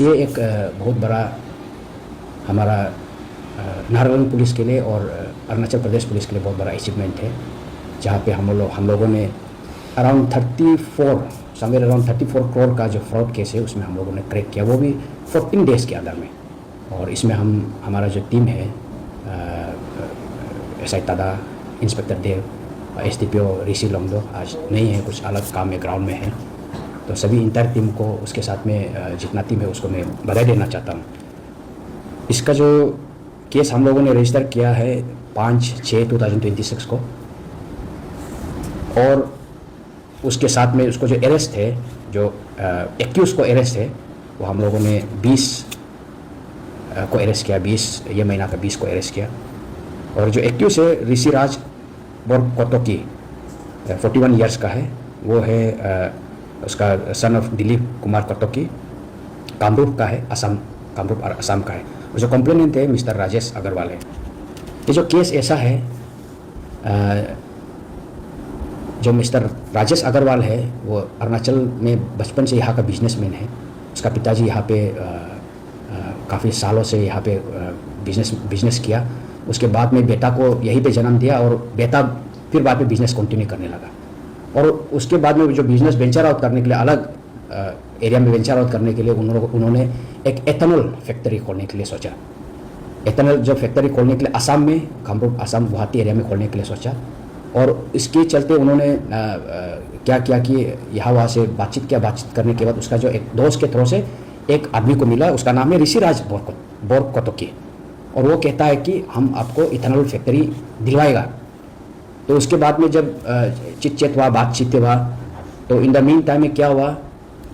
ये एक बहुत बड़ा हमारा नागालैंड पुलिस के लिए और अरुणाचल प्रदेश पुलिस के लिए बहुत बड़ा अचीवमेंट है, जहाँ पे हम लोगों ने अराउंड 34 करोड़ का जो फ्रॉड केस है उसमें हम लोगों ने क्रैक किया, वो भी 14 डेज़ के अंदर में। और इसमें हमारा जो टीम है, SI तादा, इंस्पेक्टर देव, SDPO ऋषि लोंगडो आज नहीं है, कुछ अलग काम में ग्राउंड में है। तो सभी इंटर टीम को, उसके साथ में जितना टीम है उसको मैं बधाई देना चाहता हूँ। इसका जो केस हम लोगों ने रजिस्टर किया है 5/6/2026 को, और उसके साथ में उसको जो अरेस्ट है, जो 21 को अरेस्ट है, वो हम लोगों ने 20 को अरेस्ट किया, 20 ये महीना का 20 को अरेस्ट किया। और जो 21 है ऋषिराज बोरकोटोकी 41 ईयर्स का है, वो है उसका सन ऑफ दिलीप कुमार कोटोकी, कामरूप का है, कामरूप असम का है। और जो कंप्लेनेंट है मिस्टर राजेश अग्रवाल है। ये जो केस ऐसा है, जो मिस्टर राजेश अग्रवाल है वो अरुणाचल में बचपन से यहाँ का बिजनेसमैन है। उसका पिताजी यहाँ पे काफ़ी सालों से यहाँ पे बिजनेस किया। उसके बाद में बेटा को यहीं पे जन्म दिया और बेटा फिर बाद में बिजनेस कंटिन्यू करने लगा। और उसके बाद में जो बिजनेस वेंचर आउट करने के लिए, अलग एरिया में वेंचर आउट करने के लिए उन्होंने एक एथेनॉल फैक्ट्री खोलने के लिए सोचा। एथेनॉल जो फैक्ट्री खोलने के लिए असम में, कामरूप असम गुवाहाटी एरिया में खोलने के लिए सोचा। और इसके चलते उन्होंने क्या किया कि यहाँ वहाँ से बातचीत करने के बाद उसका जो एक दोस्त के थ्रू से एक आदमी को मिला, उसका नाम है ऋषिराज बोरकोटोकी, और वो कहता है कि हम आपको इथेनॉल फैक्ट्री दिलवाएगा। तो उसके बाद में जब चिट हुआ, बातचीत हुआ, तो इन द मीन टाइम में क्या हुआ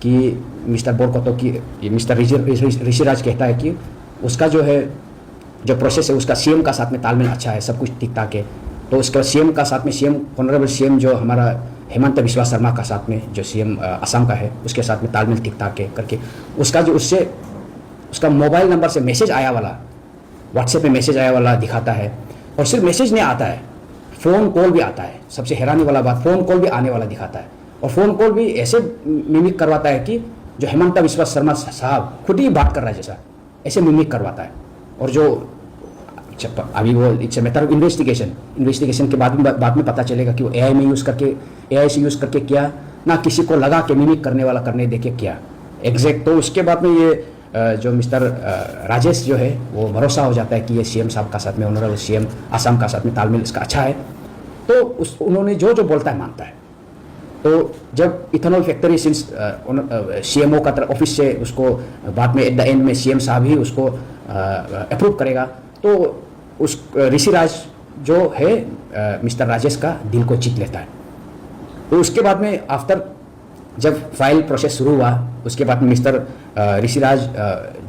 कि मिस्टर बोरकोटोकी, मिस्टर ऋषिराज कहता है कि उसका जो है जो प्रोसेस है उसका CM का साथ में तालमेल अच्छा है, सब कुछ ठीक ठाक है। तो उसका CM का साथ में ऑनरेबल CM जो हमारा हेमंत बिस्वा शर्मा का साथ में जो CM असम का है, उसके साथ में तालमेल ठीक ठाक है करके उसका जो उसका मोबाइल नंबर से मैसेज आया वाला, व्हाट्सएप में मैसेज आया वाला दिखाता है। और सिर्फ मैसेज नहीं आता है, फ़ोन कॉल भी आता है। सबसे हैरानी वाला बात, फ़ोन कॉल भी आने वाला दिखाता है। और फ़ोन कॉल भी ऐसे मिमिक करवाता है कि जो हेमंत बिस्वा शर्मा साहब खुद ही बात कर रहा है जैसा, ऐसे मिमिक करवाता है। और जो अभी वो इट्स मैटर ऑफ इन्वेस्टिगेशन के बाद में पता चलेगा कि वो AI से यूज़ करके किया, ना किसी को लगा के मिमिक करने वाला करने दे के किया एग्जैक्ट। तो उसके बाद में ये जो मिस्टर राजेश जो है वो भरोसा हो जाता है कि ये CM साहब का साथ में, ऑनरेबल CM असम का साथ में तालमेल इसका अच्छा है। तो उन्होंने जो बोलता है मानता है। तो जब इथेनॉल फैक्ट्री सिंस CMO का तरफ ऑफिस से उसको बाद में एट द एंड में CM साहब ही उसको अप्रूव करेगा, तो उस ऋषिराज जो है मिस्टर राजेश का दिल को जीत लेता है। तो उसके बाद में आफ्टर जब फाइल प्रोसेस शुरू हुआ, उसके बाद में मिस्टर ऋषिराज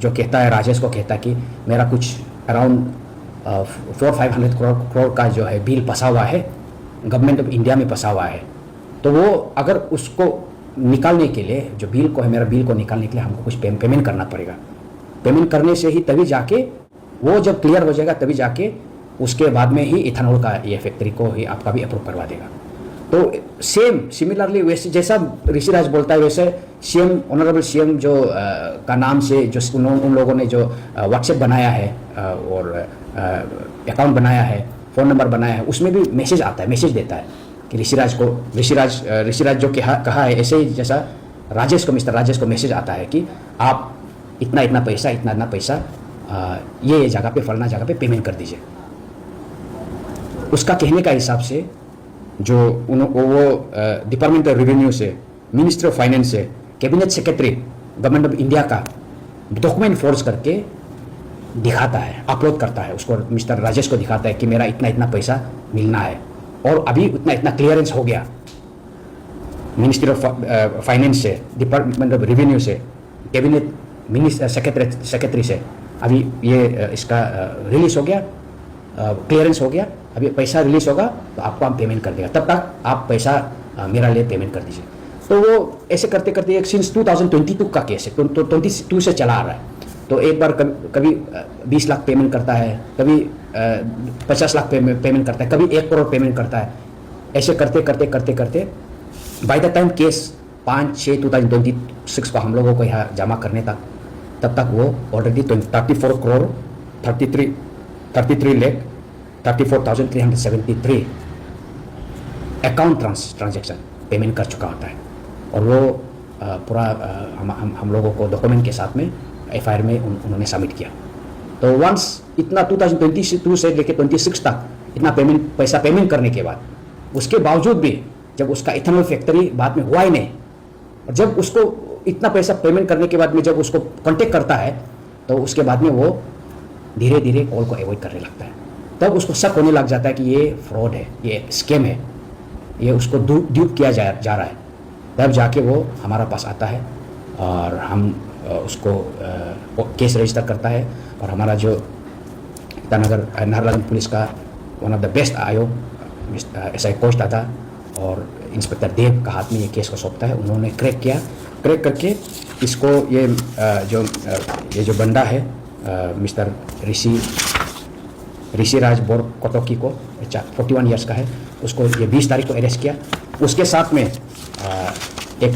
जो कहता है, राजेश को कहता है कि मेरा कुछ अराउंड 400-500 करोड़ का जो है बिल फंसा हुआ है, गवर्नमेंट ऑफ इंडिया में फंसा हुआ है। तो वो अगर उसको निकालने के लिए, जो बिल को है, मेरा बिल को निकालने के लिए हमको कुछ पेमेंट करना पड़ेगा। पेमेंट करने से ही तभी जाके वो जब क्लियर हो जाएगा, तभी जाके उसके बाद में ही इथेनॉल का ये फैक्ट्री को ही आपका भी अप्रूव करवा देगा। तो सिमिलरली वैसे जैसा ऋषिराज बोलता है, वैसे ऑनरेबल CM जो का नाम से जो उन लोगों ने जो व्हाट्सएप बनाया है और अकाउंट बनाया है, फ़ोन नंबर बनाया है, उसमें भी मैसेज आता है, मैसेज देता है कि ऋषिराज जो कहा है, ऐसे ही जैसा मिस्टर राजेश को मैसेज आता है कि आप इतना पैसा ये जगह पे, फलाना जगह पे पेमेंट कर दीजिए। उसका कहने का हिसाब से जो वो डिपार्टमेंट ऑफ रेवेन्यू से, मिनिस्ट्री ऑफ फाइनेंस से, cabinet secretary government of India का डॉक्यूमेंट फोर्स करके दिखाता है, अपलोड करता है, उसको मिस्टर राजेश को दिखाता है कि मेरा इतना पैसा मिलना है और अभी इतना क्लियरेंस हो गया मिनिस्ट्री ऑफ फाइनेंस से, डिपार्टमेंट ऑफ रेवेन्यू से, कैबिनेट सेक्रेटरी से, अभी ये इसका रिलीज हो गया, क्लियरेंस हो गया, अभी पैसा रिलीज होगा तो आपको हम पेमेंट कर देगा, तब तक आप पैसा मेरा लिए पेमेंट कर दीजिए। तो वो ऐसे करते करते एक सिंस 2022 का केस है, तो 22 से चला आ रहा है। तो एक बार कभी 20 लाख पेमेंट करता है, कभी 50 लाख पेमेंट करता है, कभी 1 करोड़ पेमेंट करता है। ऐसे करते करते बाय द टाइम केस 5/6/2026 को हम लोगों को यहाँ जमा करने तक तब तक वो already 34 crore 34,34,373 account transaction payment कर चुका होता है। और वो पूरा हम लोगों को डॉक्यूमेंट के साथ में FIR में उन्होंने सबमिट किया। तो वंस इतना 2022 से लेकर 26 तक इतना पैसा पेमेंट करने के बाद, उसके बावजूद भी जब उसका इथेनॉल फैक्ट्री बाद में हुआ ही नहीं, और जब उसको इतना पैसा पेमेंट करने के बाद में जब उसको कांटेक्ट करता है तो उसके बाद में वो धीरे धीरे कॉल को अवॉइड करने लगता है। तब उसको शक होने लग जाता है कि ये फ्रॉड है, ये स्कैम है, ये उसको ड्यूप किया जा रहा है। तब जाके वो हमारा पास आता है और हम उसको केस रजिस्टर करता है। और हमारा जो ईटानगर नाहरलगुन पुलिस का वन ऑफ द बेस्ट आयोग SI कोच दादा और इंस्पेक्टर देव का हाथ में ये केस को सौंपता है। उन्होंने क्रैक करके इसको ये जो बंदा है मिस्टर ऋषि राज बोर कोटोकी को 41 ईयर्स का है, उसको ये 20 तारीख को अरेस्ट किया। उसके साथ में एक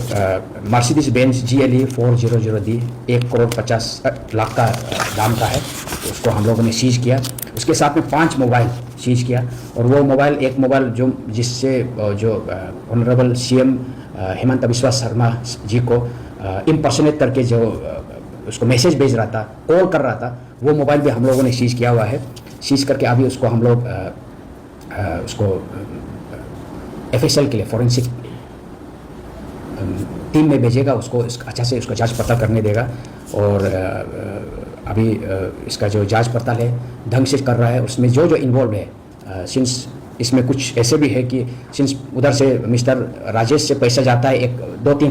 मर्सिडीज बेंज GLE 400D 1,50,00,000 का दाम का है, तो उसको हम लोगों ने सीज किया। उसके साथ में 5 मोबाइल सीज किया। और वो मोबाइल, एक मोबाइल जिससे जो ऑनरेबल CM हेमंत बिस्वा शर्मा जी को इम्पर्सनेट करके जो उसको मैसेज भेज रहा था, कॉल कर रहा था, वो मोबाइल भी हम लोगों ने सीज किया हुआ है। सीज करके अभी उसको हम लोग उसको FSL के लिए फॉरेंसिक टीम में भेजेगा, उसको अच्छा से उसका जांच पड़ताल करने देगा। और अभी इसका जो जांच पड़ताल है ढंग से कर रहा है। उसमें जो इन्वॉल्व है, सिंस इसमें कुछ ऐसे भी है कि सिंस उधर से मिस्टर राजेश से पैसा जाता है 2-3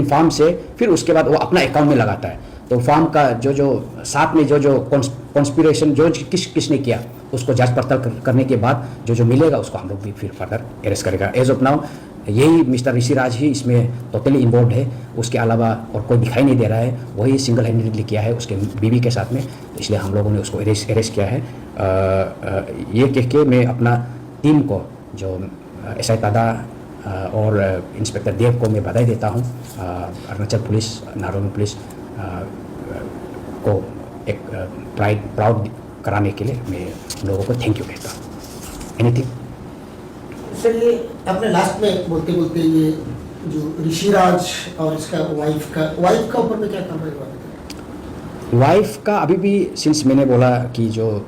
फार्म से, फिर उसके बाद वो अपना अकाउंट में लगाता है। तो फार्म का जो साथ में जो कॉन्स्पिरेशन जो किसने किया, उसको जांच पड़ताल करने के बाद जो मिलेगा उसको हम लोग भी फिर फर्दर अरेस्ट करेगा। एज ऑफ नाउ यही मिस्टर ऋषि राज ही इसमें टोटली इन्वॉल्व है, उसके अलावा और कोई दिखाई नहीं दे रहा है। वही सिंगल हैंडेडली किया है उसके बीवी के साथ में, इसलिए हम लोगों ने उसको अरेस्ट किया है। ये कह के मैं अपना टीम को, जो SI तादा और इंस्पेक्टर देव को मैं बधाई देता हूँ। अरुणाचल पुलिस, नाहरलगुन पुलिस को एक प्राउड कराने के लिए मैं लोगों को थैंक यू कहता हूँ। एनीथिंग सर, ये आपने लास्ट में बोलते बोलते ये जो ऋषिराज और इसका वाइफ का ऊपर में क्या कार्रवाई हुआ? वाइफ का अभी भी, सिंस मैंने बोला कि जो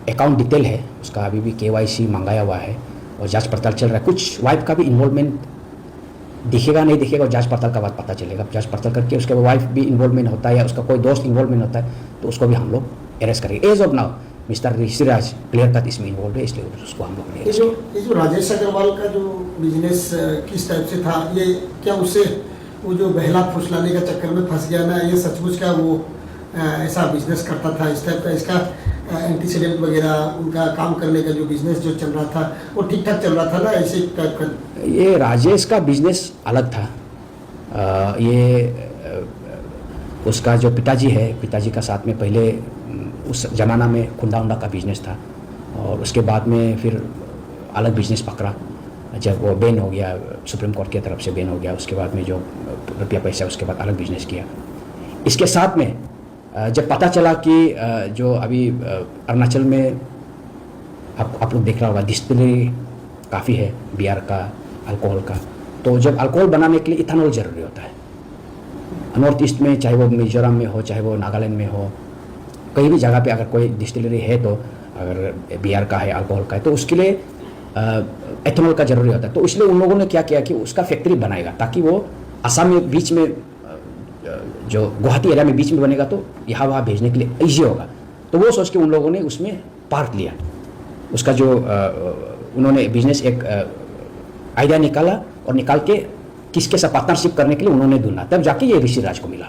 अकाउंट डिटेल है उसका अभी भी KYC मंगाया हुआ है और जांच पड़ताल चल रहा है। कुछ वाइफ का भी इन्वॉल्वमेंट दिखेगा नहीं दिखेगा, और जांच पड़ताल का बाद पता चलेगा। जांच पड़ताल करके उसके वाइफ भी इन्वॉल्वमेंट होता है या उसका कोई दोस्त इन्वॉल्वमेंट होता है तो उसको भी हम लोग अरेस्ट करेंगे। As of now mister Rishiraj clear cut इसमें इन्वॉल्व है, इसलिए उसको हम लोग ये जो राजेश अग्रवाल का जो बिजनेस किस टाइप से था, ये क्या उससे वो जो बहला फुसलाने का चक्कर में फंस गया ना, ये सचमुच का वो ऐसा बिजनेस करता था इस टाइप का? इसका एंटीसीडेंट वगैरह उनका काम करने का जो बिजनेस जो चल रहा था वो ठीक ठाक चल रहा था ना, ऐसे टाइप का? ये राजेश का बिजनेस अलग था। ये उसका जो पिताजी का साथ में पहले उस ज़माना में खुंदा का बिजनेस था, और उसके बाद में फिर अलग बिजनेस पकड़ा जब वो बैन हो गया, सुप्रीम कोर्ट की तरफ से बैन हो गया। उसके बाद में जो रुपया पैसा, उसके बाद अलग बिजनेस किया। इसके साथ में जब पता चला कि जो अभी अरुणाचल में आप लोग देख रहा होगा डिस्टिलरी काफ़ी है बियर का, अल्कोहल का, तो जब अल्कोहल बनाने के लिए इथेनॉल ज़रूरी होता है। नॉर्थ ईस्ट में, चाहे वो मिजोरम में हो, चाहे वो नागालैंड में हो, कहीं भी जगह पे अगर कोई डिस्टिलरी है, तो अगर बियर का है, अल्कोहल का है, तो उसके लिए एथेनॉल का जरूरी होता है। तो इसलिए उन लोगों ने क्या किया कि उसका फैक्ट्री बनाएगा, ताकि वो असम में बीच में, जो गुवाहाटी एरिया में बीच में बनेगा, तो यहाँ वहाँ भेजने के लिए ईजी होगा। तो वो सोच के उन लोगों ने उसमें पार्ट लिया। उसका जो उन्होंने बिजनेस एक आइडिया निकाला, और निकाल के किसके साथ पार्टनरशिप करने के लिए उन्होंने ढूंढा, तब जाके ये ऋषिराज को मिला।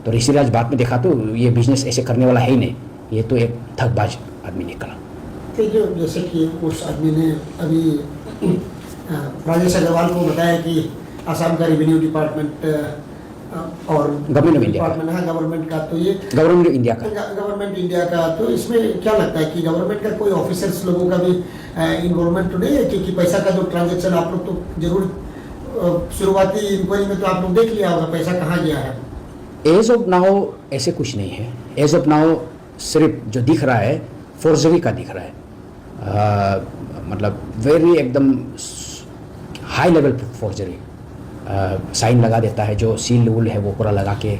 तो ऋषिराज बाद में देखा तो ये बिजनेस ऐसे करने वाला है ही नहीं, ये तो एक ठगबाज आदमी निकला। तो जो जैसे कि उस आदमी ने अभी राजेश अग्रवाल को बताया कि आसाम का रेवेन्यू डिपार्टमेंट और गवर्नमेंट इंडिया का, तो ये गवर्नमेंट इंडिया का, तो इसमें क्या लगता है कि गवर्नमेंट का कोई ऑफिसर्स लोगों का भी इन्वॉल्वमेंट तो नहीं है? क्योंकि पैसा का जो ट्रांजेक्शन आप लोग तो जरूर शुरुआती इंक्वायरी में तो आप लोग देख लिया होगा पैसा कहाँ गया है। एज ऑफ नाउ ऐसे कुछ नहीं है। एज ऑफ नाउ सिर्फ जो दिख रहा है फोर्जरी का दिख रहा है, मतलब वेरी एकदम हाई लेवल फोर्जरी। साइन लगा देता है, जो सील वूल है वो पूरा लगा के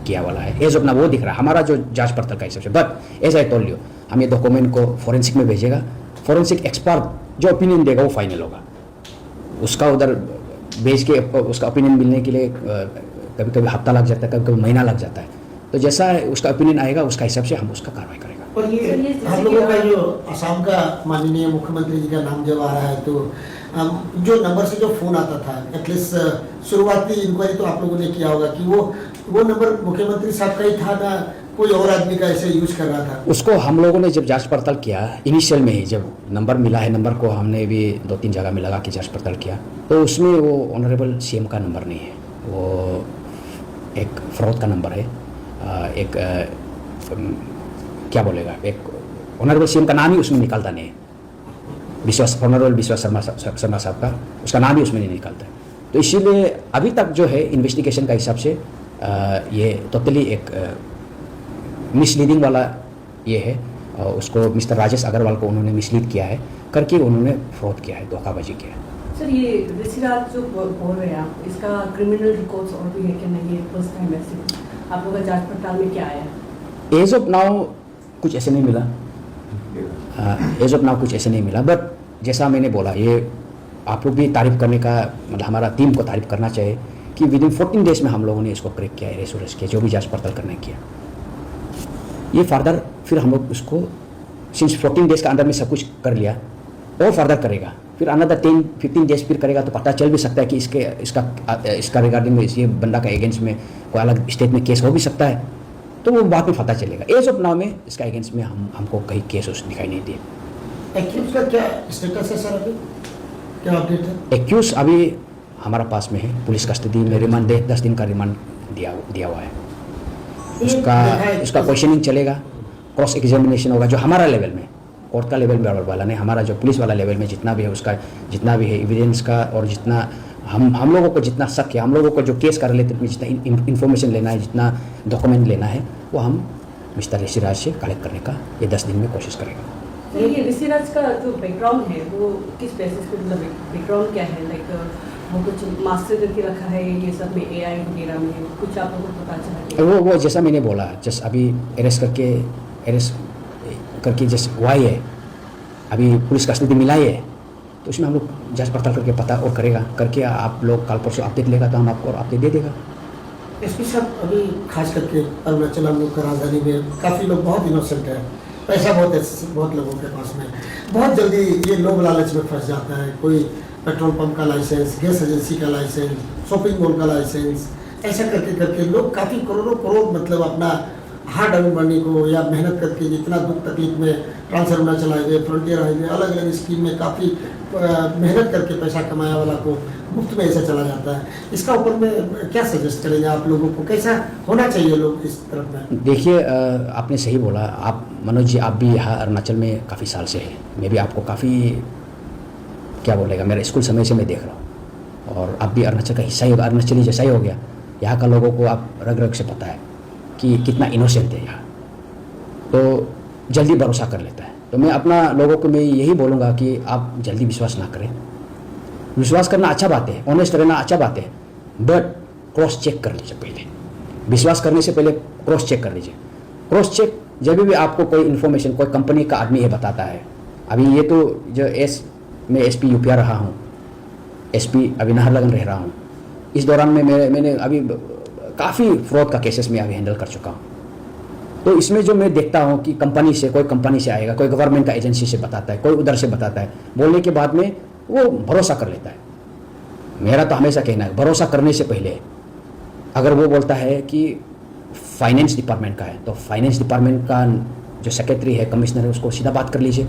किया वाला है। एज ऑफ नाउ वो दिख रहा है हमारा जो जांच पड़ताल का हिसाब से। But as I told you, हम ये डॉक्यूमेंट को फोरेंसिक में भेजेगा, फोरेंसिक एक्सपर्ट जो ओपिनियन देगा वो फाइनल होगा। उसका उधर भेज के उसका ओपिनियन मिलने के लिए कभी कभी हफ्ता लग जाता है, कभी कभी महीना लग जाता है। तो जैसा उसका ओपिनियन आएगा उसका हिसाब से हम उसका कार्रवाई करेंगे। और ये हम लोगों का जो असम का माननीय मुख्यमंत्री जी का नाम जब आ रहा है तो जो नंबर से जो फोन आता था, एटलीस्ट शुरुआती इंक्वायरी तो आप लोगों ने किया होगा कि वो नंबर मुख्यमंत्री साहब का ही था ना कोई और आदमी का ऐसे यूज कर रहा था? उसको हम लोगों ने जब जांच पड़ताल किया, इनिशियल में ही जब नंबर मिला है, नंबर को हमने भी 2-3 जगह में लगा के जांच पड़ताल किया, तो उसमें वो ऑनरेबल सीएम का नंबर नहीं है, वो एक फ्रॉड का नंबर है। एक क्या बोलेगा, एक ऑनरेबल सीएम का नाम ही उसमें निकलता नहीं है। ऑनरेबल विश्वास शर्मा साहब का उसका नाम ही उसमें नहीं निकलता है। तो इसीलिए अभी तक जो है इन्वेस्टिगेशन का हिसाब से ये टोटली एक मिसलीडिंग वाला ये है। उसको मिस्टर राजेश अग्रवाल को उन्होंने मिसलीड किया है करके उन्होंने फ्रॉड किया है, धोखाबाजी किया है। सर, ये ऋषिराज जो बोल रहे हैं आप, इसका क्रिमिनल रिकॉर्ड्स और भी है कि नहीं? ये फर्स्ट टाइम ऐसे आप लोगों का जांच पड़ताल में क्या आया? एज ऑफ नाउ कुछ ऐसे नहीं मिला, एज ऑफ नाउ कुछ ऐसे नहीं मिला। बट जैसा मैंने बोला, ये आप लोग भी तारीफ करने का, मतलब हमारा टीम को तारीफ करना चाहिए कि विद इन 14 डेज में हम लोगों ने इसको क्रैक किया, अरेस्ट किया, जो भी जांच पड़ताल करने किया। ये फर्दर फिर हम लोग उसको सिंस 14 डेज का अंदर में सब कुछ कर लिया और फर्दर करेगा, फिर अनदर 10-15 डेज फिर करेगा, तो पता चल भी सकता है कि इसका रिगार्डिंग में ये बंदा का एगेंस्ट में कोई अलग स्टेट में केस हो भी सकता है, तो वो बाद में पता चलेगा। एज ऑफ नाउ में इसका एगेंस्ट में हमको कहीं केस दिखाई नहीं दिए। एक्यूज का क्या स्टेटस है सर, अभी क्या अपडेट है? एक्यूज अभी हमारा पास में है, पुलिस कस्टडी में रिमांड 10 दिन का रिमांड दिया हुआ है। उसका क्वेश्चनिंग चलेगा, क्रॉस एग्जामिनेशन होगा, जो हमारा लेवल में, कोर्ट का लेवल में वाला नहीं, हमारा जो पुलिस वाला लेवल में जितना भी है, उसका जितना भी है एविडेंस का, और जितना हम लोगों को जितना शक है, हम लोगों को जो केस का रिलेटेड में जितना इन्फॉर्मेशन लेना है, जितना डॉक्यूमेंट लेना है, वो हम मिस्टर ऋषिराज से कलेक्ट करने का ये 10 दिन में कोशिश करेंगे। तो ये ऋषिराज का जो बैकग्राउंड है वो किस बेसिस पे, मतलब बैकग्राउंड क्या है? लाइक वो कुछ मास्टर करके रखा है ये सब में, एआई वगैरह में कुछ आप लोगों को पता चला? वो जैसा मैंने बोला, जस्ट अभी अरेस्ट करके जैसे वाई है, अभी पुलिस कस्टडी मिलाई है, तो उसमें हम लोग जांच पड़ताल करके पता और करेगा, करके आप लोग कल परसों अपडेट लेगा तो हम आपको अपडेट दे देगा। एसपी साहब, अभी खास करके अरुणाचल हम लोग का राजधानी में काफ़ी लोग बहुत इनोसेंट है, पैसा बहुत लोगों के पास में, बहुत जल्दी ये लोभ लालच में फंस जाता है। कोई पेट्रोल पंप का लाइसेंस, गैस एजेंसी का लाइसेंस, शॉपिंग मॉल का लाइसेंस, ऐसा करके लोग काफ़ी करोड़ों मतलब अपना हार्ड अर्न मनी को या मेहनत करके जितना दुख तकलीफ में trans Arunachal highway, frontier highway, अलग अलग स्कीम में काफ़ी मेहनत करके पैसा कमाया वाला को मुफ्त में ऐसा चला जाता है। इसका ऊपर में क्या सजेस्ट करेंगे आप लोगों को, कैसा होना चाहिए लोग इस तरफ में? देखिए, आपने सही बोला। आप मनोज जी, आप भी यहाँ अरुणाचल में काफ़ी साल से हैं, मैं भी आपको काफ़ी क्या बोलेगा, मेरा स्कूल समय से मैं देख रहा हूँ, और आप भी अरुणाचल का हिस्सा ही होगा, अरुणाचली जैसा ही हो गया। यहाँ का लोगों को आप रग रग से पता है कि कितना इनोसेंट है यहाँ, तो जल्दी भरोसा कर लेता है। तो मैं अपना लोगों को मैं यही बोलूँगा कि आप जल्दी विश्वास ना करें। विश्वास करना अच्छा बात है, ऑनेस्ट रहना अच्छा बात है, बट क्रॉस चेक कर लीजिए पहले। विश्वास करने से पहले क्रॉस चेक कर लीजिए। क्रॉस चेक जब भी आपको कोई इन्फॉर्मेशन कोई कंपनी का आदमी है बताता है, अभी ये तो जो मैं एसपी यूपिया रहा हूँ, एसपी अभी नाहरलगुन रह रहा हूँ, इस दौरान में मैंने अभी काफ़ी फ्रॉड का केसेस में अभी हैंडल कर चुका हूँ। तो इसमें जो मैं देखता हूँ कि कोई कंपनी से आएगा, कोई गवर्नमेंट का एजेंसी से बताता है, कोई उधर से बताता है, बोलने के बाद में वो भरोसा कर लेता है। मेरा तो हमेशा कहना है, भरोसा करने से पहले अगर वो बोलता है कि फाइनेंस डिपार्टमेंट का है, तो फाइनेंस डिपार्टमेंट का जो सेक्रेटरी है, कमिश्नर है, उसको सीधा बात कर लीजिए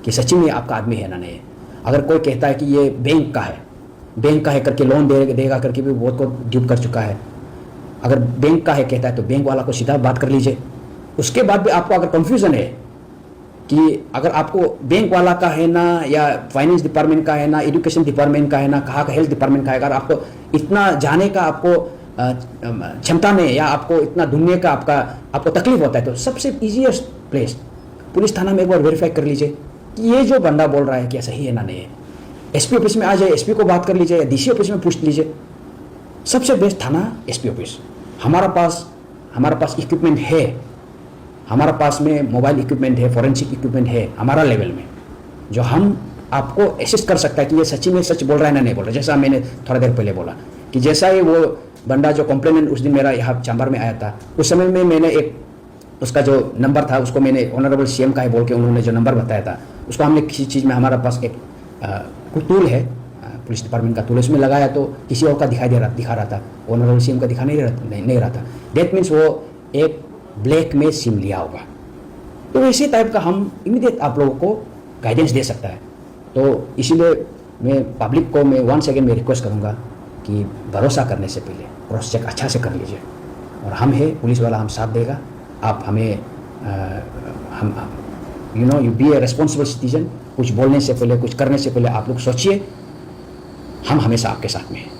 कि सच्ची में आपका आदमी है ना नहीं। अगर कोई कहता है कि ये बैंक का है करके लोन देगा करके भी बहुत को ड्यूप कर चुका है, अगर बैंक का है कहता है तो बैंक वाला को सीधा बात कर लीजिए। उसके बाद भी आपको अगर कंफ्यूजन है कि अगर आपको बैंक वाला का है ना, या फाइनेंस डिपार्टमेंट का है ना, एजुकेशन डिपार्टमेंट का है ना, कहाँ का हेल्थ डिपार्टमेंट का है, अगर आपको इतना जाने का आपको क्षमता में या आपको इतना ढूंढने का आपको तकलीफ होता है, तो सबसे ईजीएस्ट प्लेस पुलिस थाना में एक बार वेरीफाई कर लीजिए कि ये जो बंदा बोल रहा है क्या सही है ना नहीं है। एसपी ऑफिस में आ जाए, एसपी को बात कर लीजिए, या डीसी ऑफिस में पूछ लीजिए। सबसे बेस्ट थाना एसपी ऑफिस। हमारा पास इक्विपमेंट है, हमारा पास में मोबाइल इक्विपमेंट है, फॉरेंसिक इक्विपमेंट है हमारा लेवल में, जो हम आपको असिस्ट कर सकता है कि ये सच्ची में सच बोल रहा है ना नहीं बोल रहा है। जैसा मैंने थोड़ा देर पहले बोला कि जैसा ही वो बंदा जो कंप्लेनेंट उस दिन मेरा यहाँ चैम्बर में आया था, उस समय में मैंने एक उसका जो नंबर था उसको मैंने ऑनरेबल सीएम का है बोल के उन्होंने जो नंबर बताया था उसको हमने किसी चीज़ में, हमारा पास एक टूल है पुलिस डिपार्टमेंट का टूल, उसमें लगाया तो किसी और का दिखा रहा था, ऑनरेबल सीएम का दिखा नहीं रहा था। डेट मीन्स वो एक ब्लैक में सिम लिया होगा। तो इसी टाइप का हम इमीडिएट आप लोगों को गाइडेंस दे सकता है। तो इसीलिए मैं पब्लिक को मैं वंस अगेन मैं रिक्वेस्ट करूँगा कि भरोसा करने से पहले क्रॉस चेक अच्छा से कर लीजिए। और हम है पुलिस वाला, हम साथ देगा। आप हमें हम you be a responsible citizen. कुछ बोलने से पहले, कुछ करने से पहले आप लोग सोचिए, हम हमेशा आपके साथ में हैं।